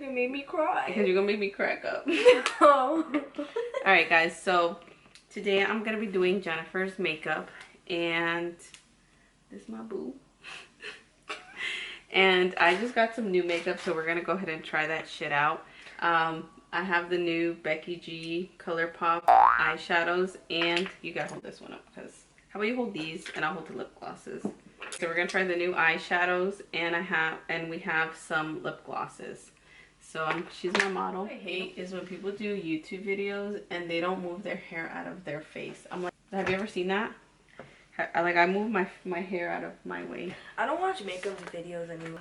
gonna make me cry. Because you're gonna make me crack up. No. Alright guys, so today I'm gonna be doing Jennifer's makeup, and this is my boo. And I just got some new makeup, so we're gonna go ahead and try that shit out. I have the new Becky G ColourPop eyeshadows, and you gotta hold this one up, because how about you hold these and I'll hold the lip glosses. So we're gonna try the new eyeshadows, and we have some lip glosses. So she's my model. What I hate is when people do YouTube videos and they don't move their hair out of their face. I'm like, have you ever seen that? I move my hair out of my way. I don't watch makeup videos anymore.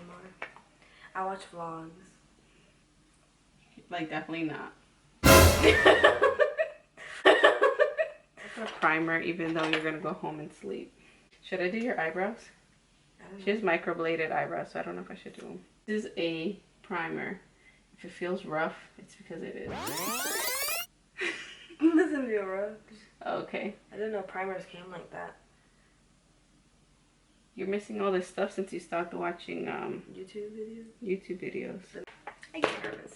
I watch vlogs. Like, definitely not. It's a primer, even though you're gonna go home and sleep. Should I do your eyebrows? She has microbladed eyebrows, so I don't know if I should do them. This is a primer. If it feels rough, it's because it is. It doesn't feel rough. Okay. I didn't know primers came like that. You're missing all this stuff since you stopped watching YouTube videos? I get nervous.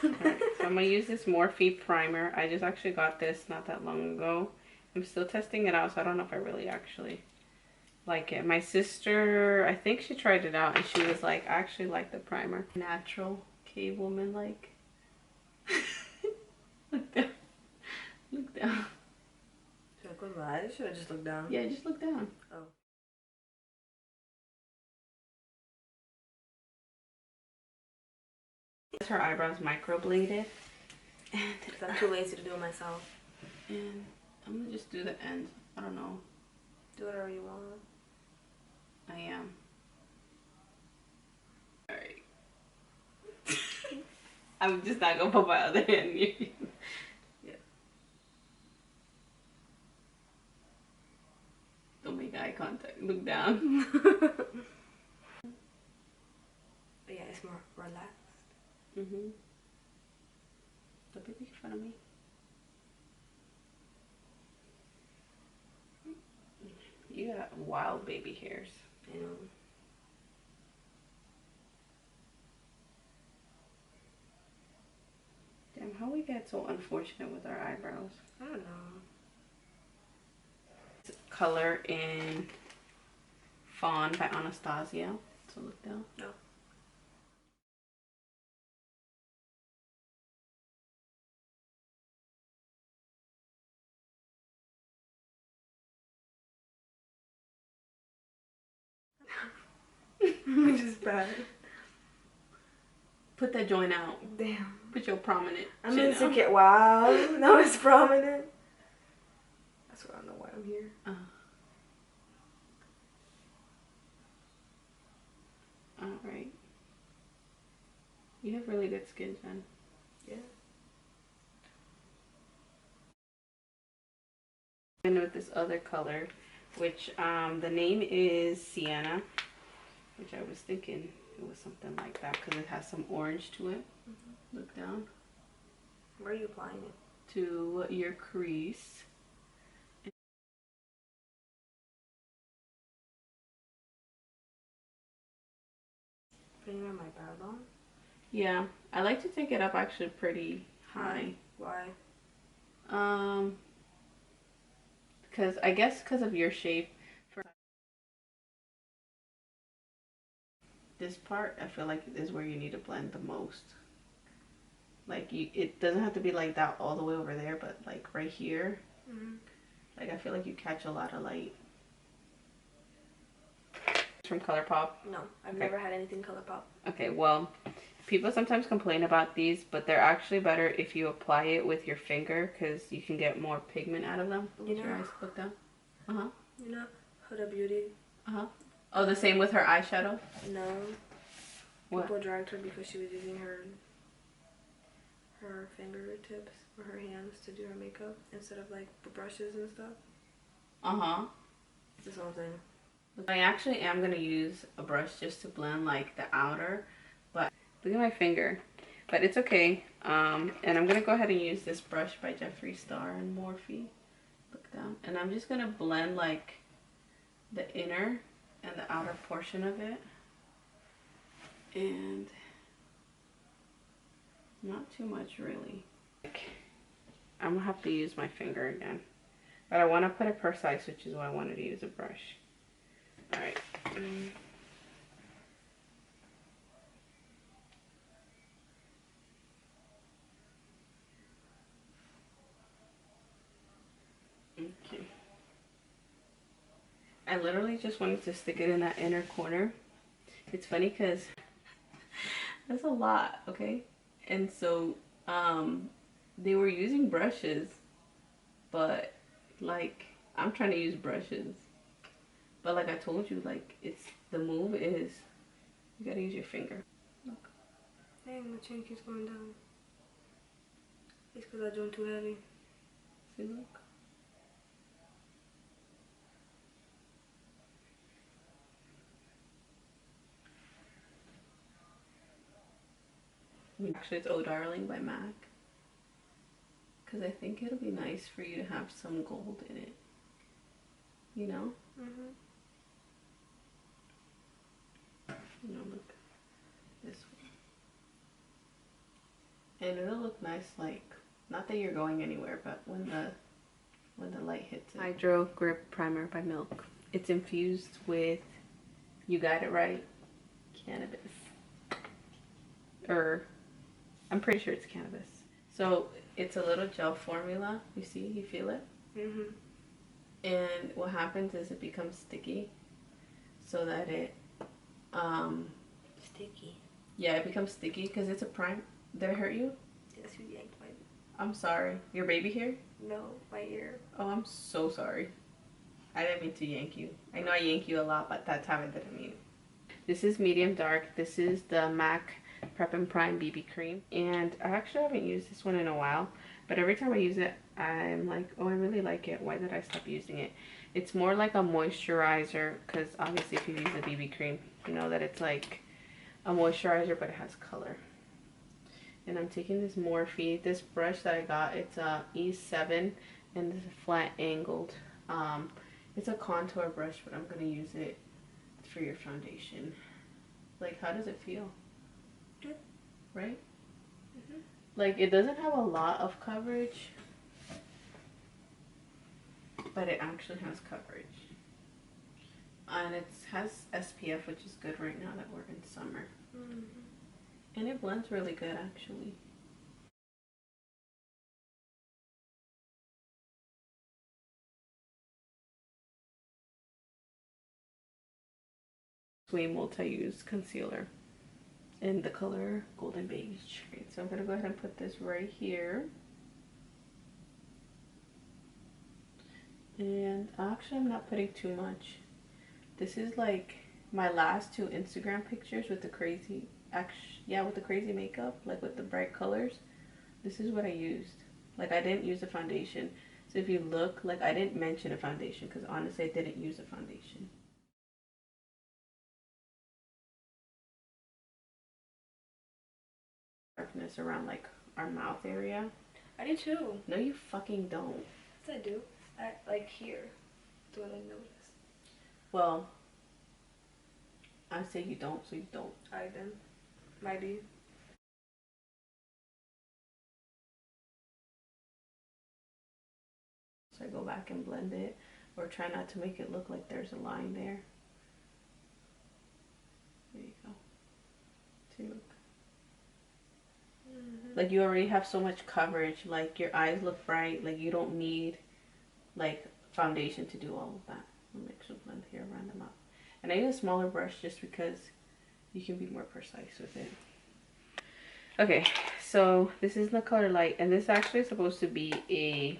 Right, so I'm gonna use this Morphe primer. I just actually got this not that long ago. I'm still testing it out, so I don't know if I really actually like it. My sister, I think she tried it out and she was like, I actually like the primer. Natural cave woman like. Look down. Look down. Should I close my eyes? Should I just look down? Yeah, just look down. Oh. Her eyebrows microbladed. And I'm too lazy to do it myself. And I'm gonna just do the ends. I don't know. Do whatever you want. I am. Alright. I'm just not gonna put my other hand near you. Yeah. Don't make eye contact. Look down. But yeah, it's more relaxed. Don't be making fun of me. You got wild baby hairs. I know. Damn, how we get so unfortunate with our eyebrows? I don't know. It's Color in Fawn by Anastasia. So look down. No. Which is bad. Put that joint out. Damn. Put your prominent. I'm insecure. Wow. Now it's prominent. That's why I don't know why I'm here. Alright. You have really good skin, Jen. Yeah. And with this other color, which the name is Sienna, which I was thinking it was something like that because it has some orange to it. Look down. Where are you applying it? To your crease. Putting it on my brow bone? Yeah, I like to take it up actually pretty high. Why? Because I guess because of your shape. For this part, I feel like is where you need to blend the most. Like it doesn't have to be like that all the way over there, but like right here. Like I feel like you catch a lot of light. From ColourPop? No, I've never had anything ColourPop. Okay, well, people sometimes complain about these, but they're actually better if you apply it with your finger because you can get more pigment out of them. You know, your eyes look down. You know, Huda Beauty. Oh, the same with her eyeshadow? No. What? People dragged her because she was using her fingertips or her hands to do her makeup instead of like brushes and stuff. That's what I'm saying. I actually am going to use a brush just to blend like the outer, but look at my finger. But it's okay. And I'm going to go ahead and use this brush by Jeffree Star and Morphe. Look down. And I'm just going to blend like the inner and the outer portion of it. And Not too much, really. I'm gonna have to use my finger again. But I want to put it precise, which is why I wanted to use a brush. Alright. Okay. I literally just wanted to stick it in that inner corner. It's funny because that's a lot, okay? And so, they were using brushes, but like, I'm trying to use brushes. But like I told you, like, it's, the move is, you gotta use your finger. Look. Dang, my chin keeps going down. It's because I joined too heavy. See, look. Actually, it's Oh Darling by MAC. Because I think it'll be nice for you to have some gold in it. You know? Mm-hmm. You know, look. This one. And it'll look nice, like, not that you're going anywhere, but when the light hits it. Hydro Grip Primer by Milk. It's infused with, you got it right, cannabis. I'm pretty sure it's cannabis. So it's a little gel formula. You see, you feel it? Mm-hmm. And what happens is it becomes sticky, so that it, Sticky. yeah, it becomes sticky because it's a prime. Did I hurt you? Yes, you yanked my... I'm sorry. Your baby here? No, my ear. Oh, I'm so sorry. I didn't mean to yank you. I know I yank you a lot, but that time I didn't mean. This is medium dark. This is the MAC Prep and Prime BB cream, and I actually haven't used this one in a while, but every time I use it I'm like, oh, I really like it. Why did I stop using it? It's more like a moisturizer, because obviously if you use a BB cream you know that it's like a moisturizer, but it has color. And I'm taking this Morphe, this brush that I got, it's a E7, and this is flat angled. It's a contour brush, but I'm gonna use it for your foundation. Like, how does it feel? Good. Right? Mm-hmm. Like, it doesn't have a lot of coverage, but it actually has coverage. And it has SPF, which is good right now that we're in summer. Mm-hmm. And it blends really good, actually. Way multi-use concealer in the color Golden Beige. Okay, so I'm gonna go ahead and put this right here. And actually I'm not putting too much. This is like my last two Instagram pictures with the crazy, with the crazy makeup, like with the bright colors. This is what I used. Like, I didn't use a foundation. So if you look, like, I didn't mention a foundation because honestly I didn't use a foundation. Darkness around like our mouth area. I do too. No, you fucking don't. Yes, I do. I like here. Do what I notice. Well, I say you don't, so you don't. Alright then. Might be. So I go back and blend it, or try not to make it look like there's a line there. There you go. See, look. Mm-hmm. Like, you already have so much coverage. Like, your eyes look bright. Like, you don't need like foundation to do all of that. I'll mix a blend here around the mouth. And I use a smaller brush just because you can be more precise with it. Okay, so this is the color Light, and this actually is supposed to be a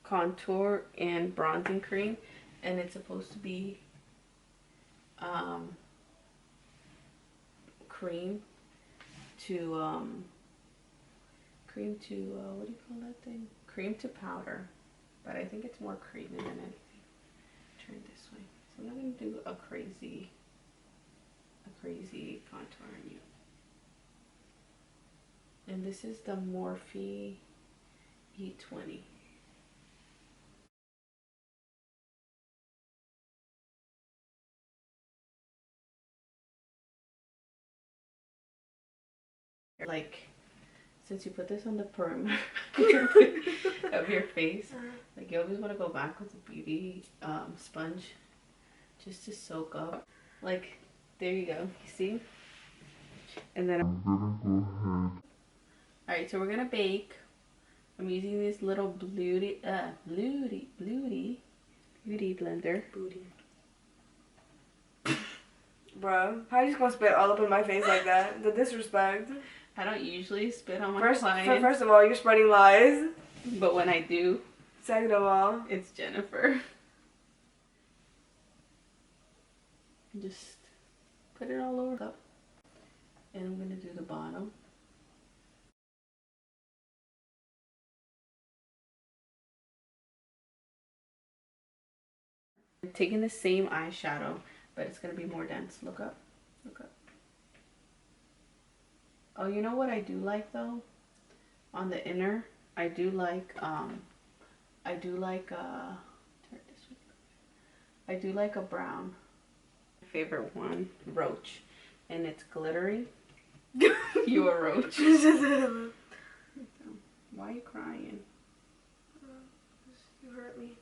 contour and bronzing cream, and it's supposed to be cream to what do you call that thing? Cream to powder, but I think it's more creamy than anything. Turn it this way. So I'm not gonna do a crazy contour on you. And this is the Morphe E20. like, since you put this on the perimeter of your face, like you always want to go back with a beauty sponge just to soak up. Like, there you go. You see? And then alright, so we're gonna bake. I'm using this little beauty blender. Booty. Bro, how are you just gonna spit all up in my face like that? The disrespect. I don't usually spit on my clients. First of all, you're spreading lies. But when I do, second of all, it's Jennifer. Just put it all over. And I'm gonna do the bottom. I'm taking the same eyeshadow, but it's gonna be more dense. Look up. Look up. Oh, you know what I do like though? On the inner, I do like a brown. My favorite one, Roach, and it's glittery. You a roach. Why are you crying? You hurt me.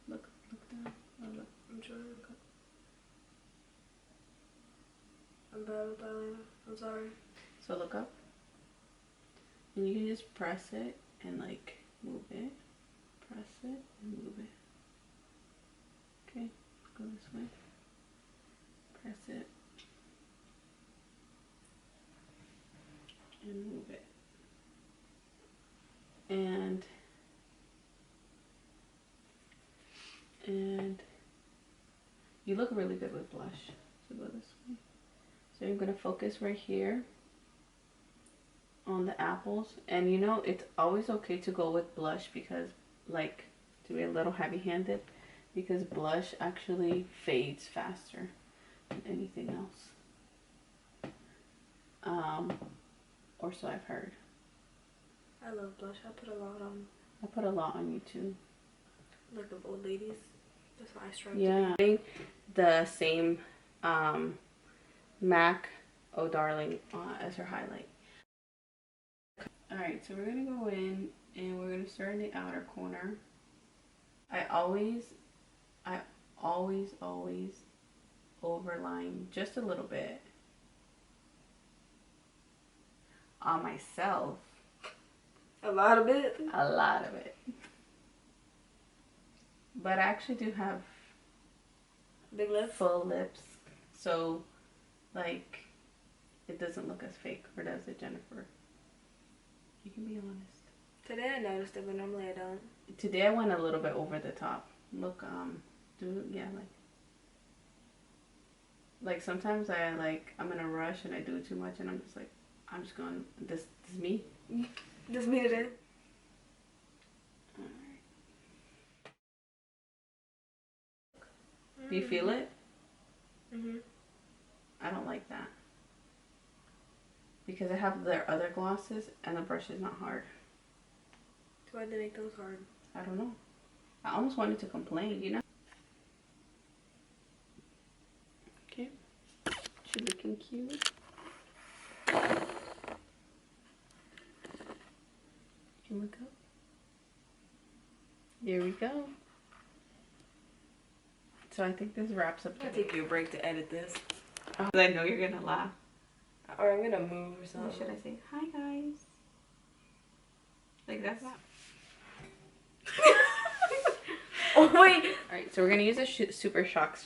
Look down. Oh, look. I'm trying to look up. I'm bad with eyeliner. I'm sorry. So look up. And you can just press it and like move it. Press it and move it. Okay, go this way. Press it. And move it. And you look really good with blush. So go this way. So I'm gonna focus right here on the apples, and you know it's always okay to go with blush because like to be a little heavy-handed, because blush actually fades faster than anything else. Or so I've heard. I love blush. I put a lot on. I put a lot on you too. Like the old ladies. That's what I strive to be. The same MAC Oh Darling as her highlight. Alright, so we're going to go in and we're going to start in the outer corner. I always overline just a little bit on myself. A lot of it? A lot of it. But I actually do have big lips? Full lips. So, like, it doesn't look as fake. Or does it, Jennifer? You can be honest. Today I noticed it, but normally I don't. Today I went a little bit over the top. Look, like sometimes I'm in a rush and I do it too much and I'm just like, I'm just going, this is me. This me today. Alright. Do you feel it? Mm-hmm. I don't like that. Because I have their other glosses and the brush is not hard. So why'd they make those hard? I don't know. I almost wanted to complain, you know? Okay. She's looking cute. Here we go. There we go. So I think this wraps up. I'll take you a break to edit this. I know you're gonna laugh. Or I'm gonna move or something. What should I say? Hi guys. Like that's that. Oh wait. Alright, so we're gonna use a Super Shock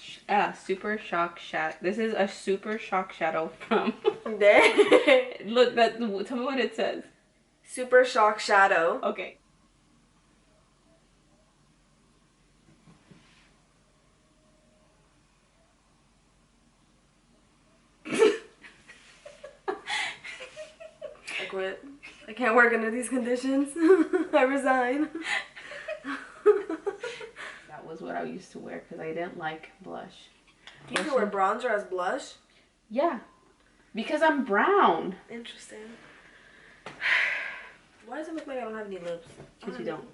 Shadow. This is a Super Shock Shadow from there. Look, tell me what it says. Super Shock Shadow. Okay. I quit. I can't work under these conditions. I resign. That was what I used to wear because I didn't like blush. You can wear bronzer as blush? Yeah. Because I'm brown. Interesting. Why does it look like I don't have any lips? Because you don't.